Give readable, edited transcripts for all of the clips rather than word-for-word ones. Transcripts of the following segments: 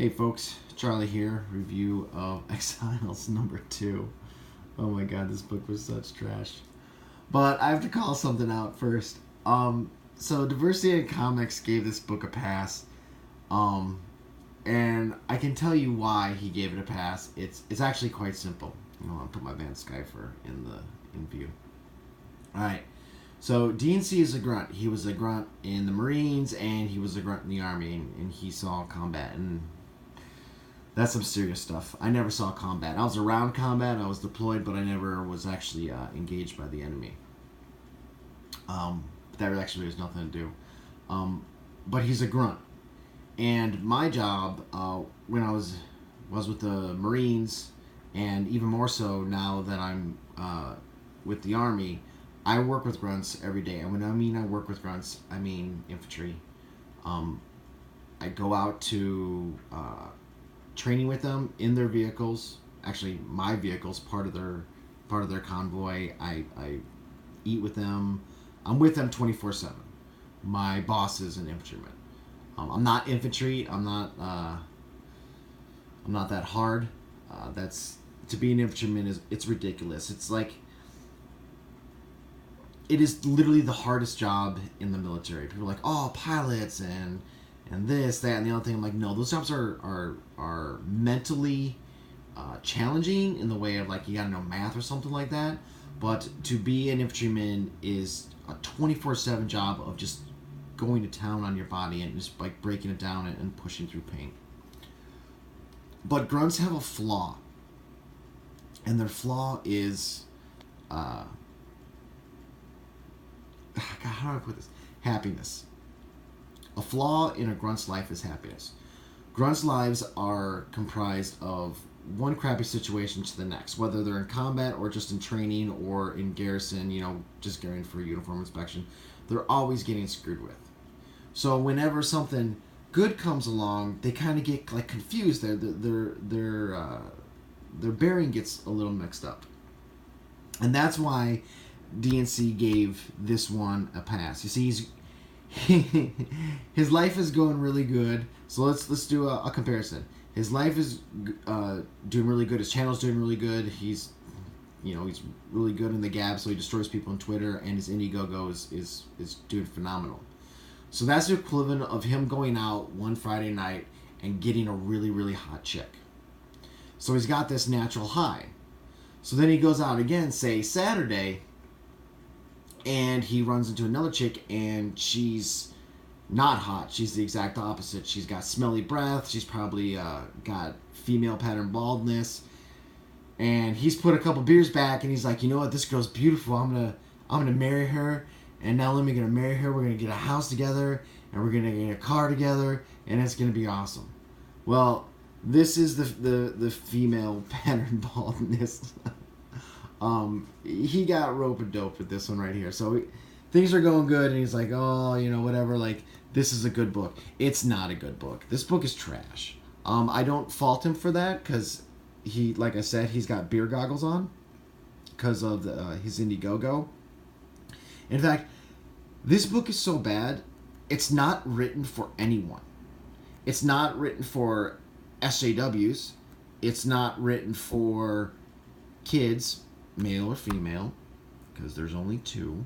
Hey folks, Charlie here. Review of Exiles #2. Oh my god, this book was such trash. But I have to call something out first. So Diversity in Comics gave this book a pass. And I can tell you why he gave it a pass. It's actually quite simple. I'll put my Van Skyfer in view. Alright. So DNC is a grunt. He was a grunt in the Marines and he was a grunt in the Army, and he saw combat, and that's some serious stuff. I never saw combat. I was around combat, I was deployed, but I never was actually engaged by the enemy. That actually has nothing to do. But he's a grunt. And my job, when I was with the Marines, and even more so now that I'm with the Army, I work with grunts every day. And when I mean I work with grunts, I mean infantry. I go out to training with them in their vehicles. Actually, my vehicle's part of their convoy. I eat with them. I'm with them 24/7. My boss is an infantryman. I'm not infantry. I'm not that hard. That's to be an infantryman it's ridiculous. It's like it is literally the hardest job in the military. People are like, oh, pilots and this, that, and the other thing. I'm like, no, those jobs are mentally challenging in the way of like you gotta know math or something like that. But to be an infantryman is a 24/7 job of just going to town on your body and just like breaking it down and pushing through pain. But grunts have a flaw, and their flaw is God, how do I put this? Happiness. A flaw in a grunt's life is happiness. Grunts' lives are comprised of one crappy situation to the next, whether they're in combat or just in training or in garrison, just going for uniform inspection. They're always getting screwed with. So whenever something good comes along, they kind of get like confused. Their bearing gets a little mixed up, and that's why DNC gave this one a pass. You see, his life is going really good. So let's do a comparison. His life is doing really good. His channel's doing really good. He's really good in the gab, so he destroys people on Twitter, and his Indiegogo is doing phenomenal. So that's the equivalent of him going out one Friday night and getting a really, really hot chick. So he's got this natural high. So then he goes out again, say Saturday, and he runs into another chick, and she's not hot. She's the exact opposite. She's got smelly breath. She's probably got female pattern baldness. And he's put a couple beers back, and he's like, you know what? This girl's beautiful. I'm gonna marry her. And not only gonna marry her, we're gonna get a house together, and we're gonna get a car together, and it's gonna be awesome. Well, this is the female pattern baldness. He got rope and dope with this one right here. So things are going good, and he's like, oh, whatever. Like, this is a good book. It's not a good book. This book is trash. I don't fault him for that because he, like I said, he's got beer goggles on because of his Indiegogo. In fact, this book is so bad, it's not written for anyone. It's not written for SJWs. It's not written for kids, male or female, because there's only two.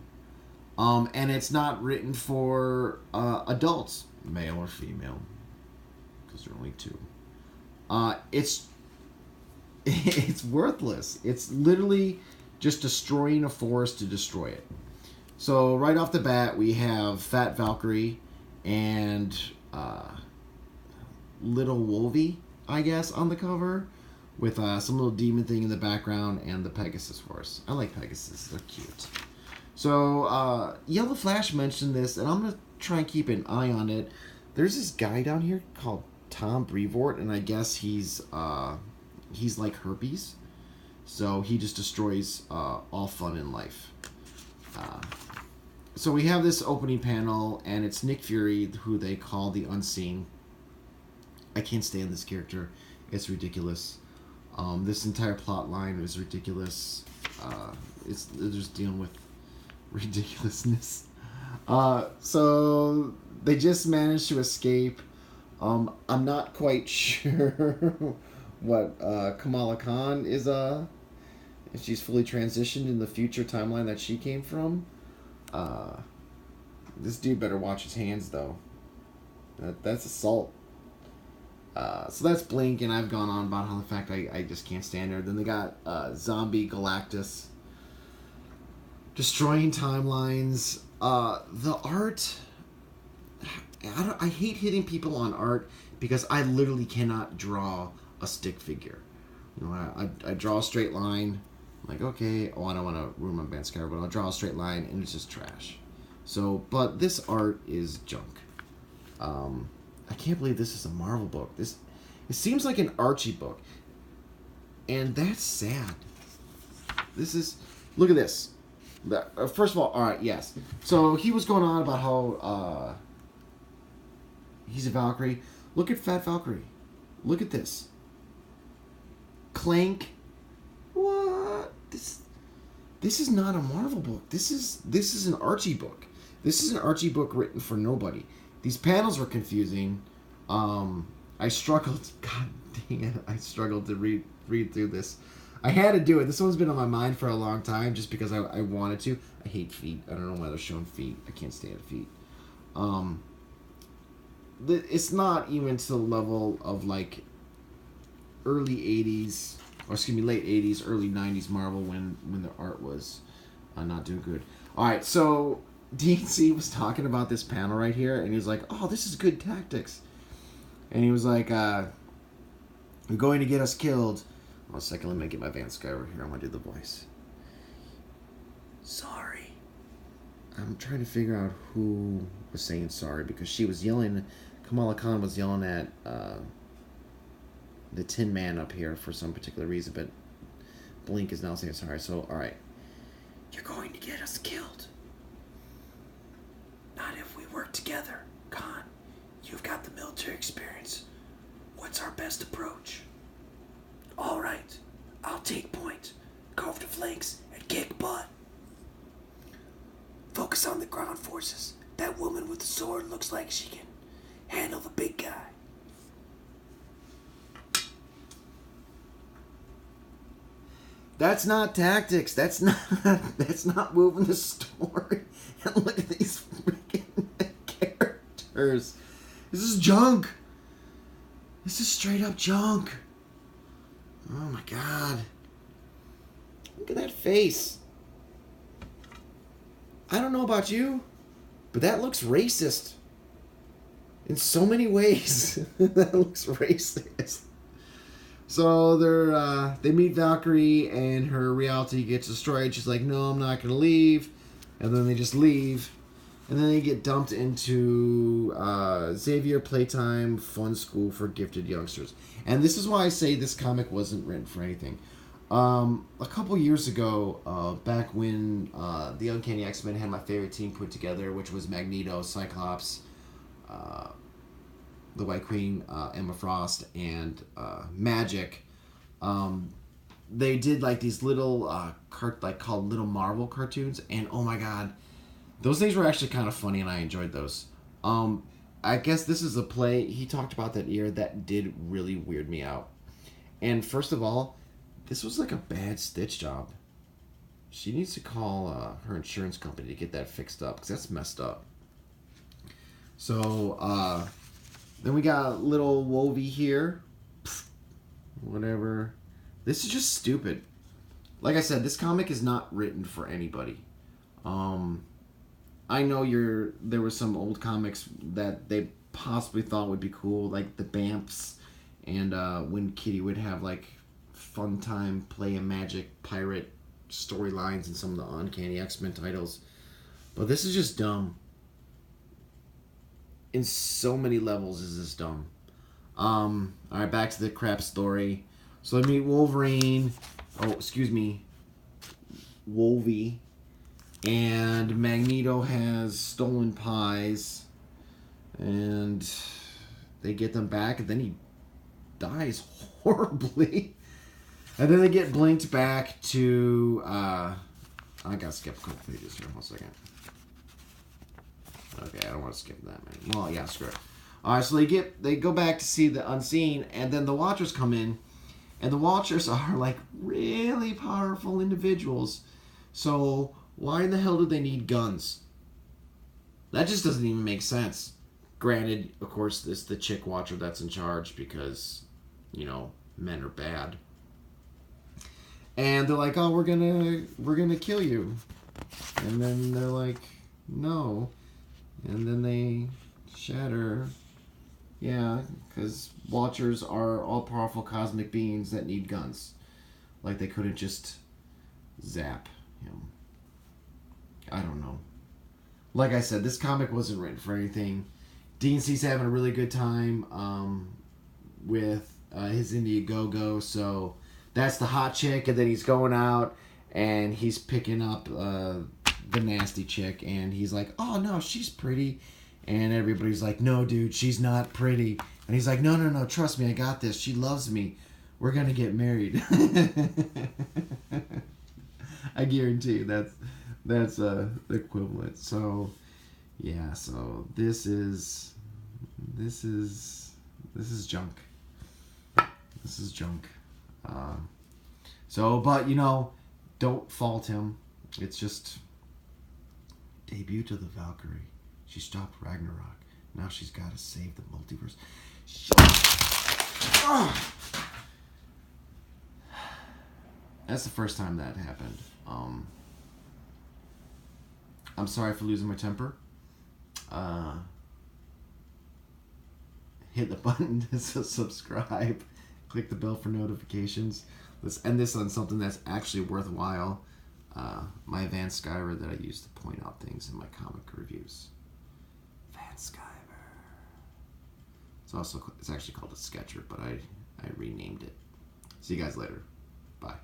And it's not written for adults, male or female, because there are only two. It's worthless. It's literally just destroying a forest to destroy it. So right off the bat, we have Fat Valkyrie and Little Wolvie, I guess, on the cover, with some little demon thing in the background and the Pegasus Force. I like Pegasus. They're cute. So Yellow Flash mentioned this, and I'm going to try and keep an eye on it. There's this guy down here called Tom Brevoort, and I guess he's like herpes. So he just destroys all fun in life. So we have this opening panel, and it's Nick Fury, who they call the Unseen. I can't stand this character. It's ridiculous. This entire plot line is ridiculous. They're just dealing with ridiculousness. So they just managed to escape I'm not quite sure what Kamala Khan is. If she's fully transitioned in the future timeline that she came from. Uh, this dude better watch his hands though. That's assault. So that's Blink, and I've gone on about how the fact I just can't stand her. Then they got Zombie Galactus destroying timelines. The art, I hate hitting people on art because I literally cannot draw a stick figure. You know, I draw a straight line. I'm like, okay, I don't want to ruin my band scar, but I'll draw a straight line, and it's just trash. So, but this art is junk. I can't believe this is a Marvel book. It seems like an Archie book, and that's sad. This is, look at this. First of all right, yes. So he was going on about how he's a Valkyrie. Look at Fat Valkyrie. Look at this. Clank. What? This is not a Marvel book. This is an Archie book. This is an Archie book written for nobody. These panels were confusing. I struggled. God dang it! I struggled to read through this. I had to do it. This one's been on my mind for a long time, just because I wanted to. I hate feet. I don't know why they're showing feet. I can't stand feet. It's not even to the level of like early '80s, or excuse me, late '80s, early '90s Marvel when the art was not doing good. All right, so DNC was talking about this panel right here, and he was like, "Oh, this is good tactics," and he was like, "You're going to get us killed." One second, let me get my Van Sky over here. I'm gonna do the voice. Sorry. I'm trying to figure out who was saying sorry, because she was yelling. Kamala Khan was yelling at the Tin Man up here for some particular reason, but Blink is now saying sorry. So, all right, you're going to get us killed. Not if we work together, Khan. You've got the military experience. What's our best approach? All right, I'll take point. Go off the flanks and kick butt. Focus on the ground forces. That woman with the sword looks like she can handle the big guy. That's not tactics. That's not moving the story. And look at these freaking characters. This is junk. This is straight up junk. Oh my god. Look at that face. I don't know about you, but that looks racist. In so many ways. That looks racist. So they meet Valkyrie, and her reality gets destroyed. She's like, no, I'm not going to leave. And then they just leave. And then they get dumped into Xavier Playtime Fun School for Gifted Youngsters. And this is why I say this comic wasn't written for anything. A couple years ago, back when the Uncanny X-Men had my favorite team put together, which was Magneto, Cyclops, the White Queen, Emma Frost, and Magic. They did like these little called Little Marvel cartoons, and oh my god, those things were actually kind of funny, and I enjoyed those. I guess this is a play he talked about that year that did really weird me out. And first of all, this was like a bad stitch job. She needs to call her insurance company to get that fixed up, because that's messed up. So, then we got little Wovey here. Whatever. This is just stupid. Like I said, this comic is not written for anybody. I know there were some old comics that they possibly thought would be cool, like the Bamps, and when Kitty would have like fun time play a magic pirate storylines in some of the Uncanny X-Men titles. But this is just dumb. In so many levels is this dumb. Alright, back to the crap story. So I meet Wolverine. Oh, excuse me. Wolvie. And Magneto has stolen pies. And they get them back, and then he dies horribly. And then they get blinked back to I gotta skip a couple pages here. 1 second. Okay, I don't want to skip that many. Well, yeah, screw it. All right, so they go back to see the Unseen, and then the Watchers come in, and the Watchers are like really powerful individuals. So why in the hell do they need guns? That just doesn't even make sense. Granted, of course, this the chick Watcher that's in charge because, men are bad. And they're like, "Oh, we're gonna kill you," and then they're like, "No," and then they shatter. Yeah, because Watchers are all-powerful cosmic beings that need guns. Like they couldn't just zap him. I don't know. Like I said, this comic wasn't written for anything. DNC's having a really good time with his Indiegogo, so that's the hot chick, and then he's going out and he's picking up the nasty chick, and he's like, "Oh no, she's pretty," and everybody's like, "No, dude, she's not pretty," and he's like, "No, trust me, I got this. She loves me. We're gonna get married." I guarantee you that's the equivalent. So yeah, so this is junk. This is junk. But don't fault him. It's just debut to the Valkyrie. She stopped Ragnarok. Now she's got to save the multiverse. That's the first time that happened. I'm sorry for losing my temper. Hit the button to subscribe. Click the bell for notifications. Let's end this on something that's actually worthwhile. My advanced Skyver that I use to point out things in my comic reviews. Advanced Skyver. It's actually called a Sketcher, but I renamed it. See you guys later. Bye.